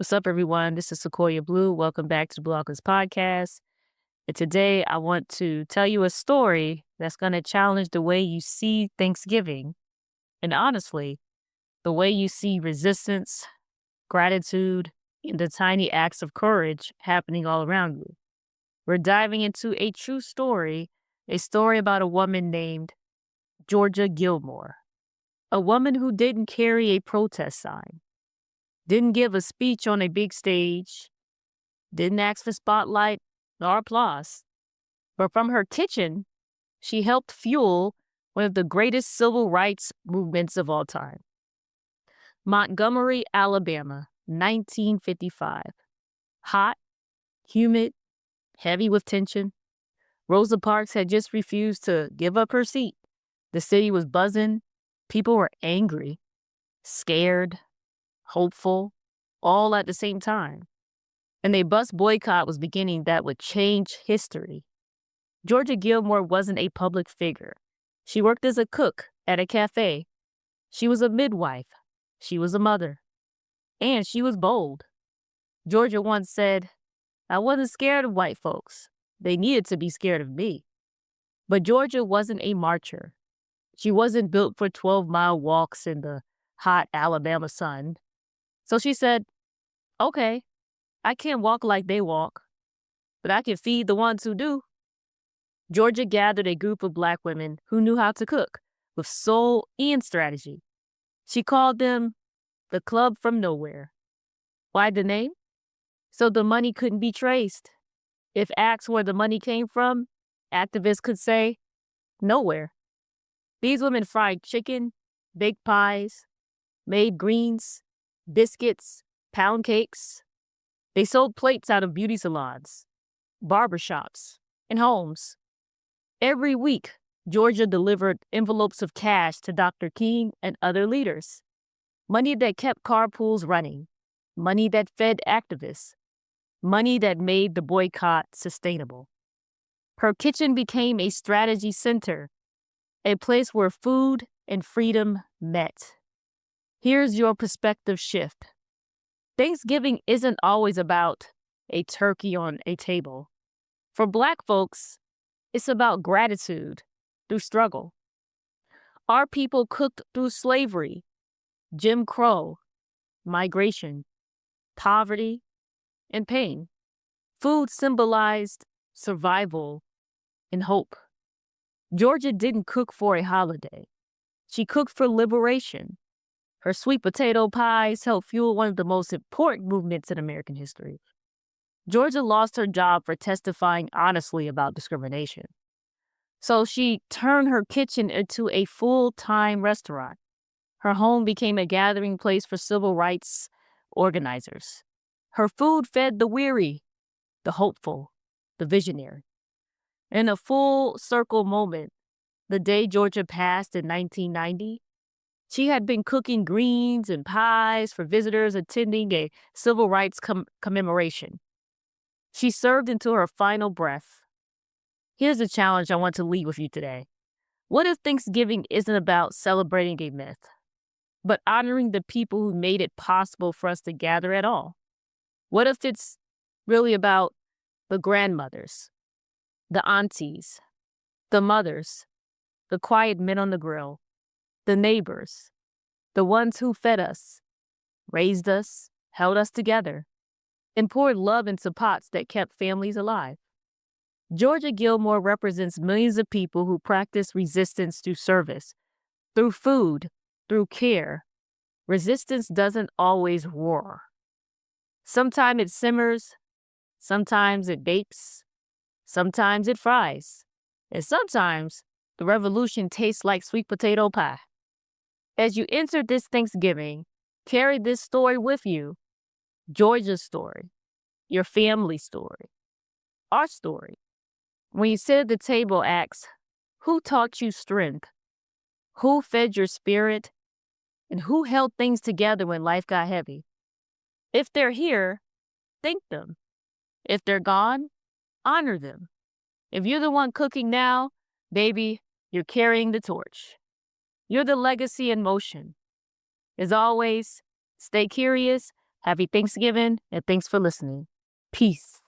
What's up, everyone? This is Sequoia Blue. Welcome back to the Bloggers Podcast. And today I want to tell you a story that's going to challenge the way you see Thanksgiving. And honestly, the way you see resistance, gratitude, and the tiny acts of courage happening all around you. We're diving into a true story, a story about a woman named Georgia Gilmore, a woman who didn't carry a protest sign, didn't give a speech on a big stage, didn't ask for spotlight nor applause. But from her kitchen, she helped fuel one of the greatest civil rights movements of all time. Montgomery, Alabama, 1955. Hot, humid, heavy with tension. Rosa Parks had just refused to give up her seat. The city was buzzing. People were angry, scared, hopeful, all at the same time. And a bus boycott was beginning that would change history. Georgia Gilmore wasn't a public figure. She worked as a cook at a cafe. She was a midwife. She was a mother. And she was bold. Georgia once said, "I wasn't scared of white folks. They needed to be scared of me." But Georgia wasn't a marcher. She wasn't built for 12-mile walks in the hot Alabama sun. So she said, "Okay, I can't walk like they walk, but I can feed the ones who do." Georgia gathered a group of Black women who knew how to cook with soul and strategy. She called them the Club from Nowhere. Why the name? So the money couldn't be traced. If asked where the money came from, activists could say, nowhere. These women fried chicken, baked pies, made greens, biscuits, pound cakes. They sold plates out of beauty salons, barbershops, and homes. Every week, Georgia delivered envelopes of cash to Dr. King and other leaders. Money that kept carpools running. Money that fed activists. Money that made the boycott sustainable. Her kitchen became a strategy center, a place where food and freedom met. Here's your perspective shift. Thanksgiving isn't always about a turkey on a table. For Black folks, it's about gratitude through struggle. Our people cooked through slavery, Jim Crow, migration, poverty, and pain. Food symbolized survival and hope. Georgia didn't cook for a holiday. She cooked for liberation. Her sweet potato pies helped fuel one of the most important movements in American history. Georgia lost her job for testifying honestly about discrimination. So she turned her kitchen into a full-time restaurant. Her home became a gathering place for civil rights organizers. Her food fed the weary, the hopeful, the visionary. In a full circle moment, the day Georgia passed in 1990, she had been cooking greens and pies for visitors attending a civil rights commemoration. She served into her final breath. Here's a challenge I want to leave with you today. What if Thanksgiving isn't about celebrating a myth, but honoring the people who made it possible for us to gather at all? What if it's really about the grandmothers, the aunties, the mothers, the quiet men on the grill, the neighbors, the ones who fed us, raised us, held us together, and poured love into pots that kept families alive? Georgia Gilmore represents millions of people who practice resistance through service, through food, through care. Resistance doesn't always roar. Sometimes it simmers, sometimes it bakes, sometimes it fries, and sometimes the revolution tastes like sweet potato pie. As you enter this Thanksgiving, carry this story with you. Georgia's story, your family's story, our story. When you sit at the table, ask, who taught you strength? Who fed your spirit? And who held things together when life got heavy? If they're here, thank them. If they're gone, honor them. If you're the one cooking now, baby, you're carrying the torch. You're the legacy in motion. As always, stay curious, Happy Thanksgiving, and thanks for listening. Peace.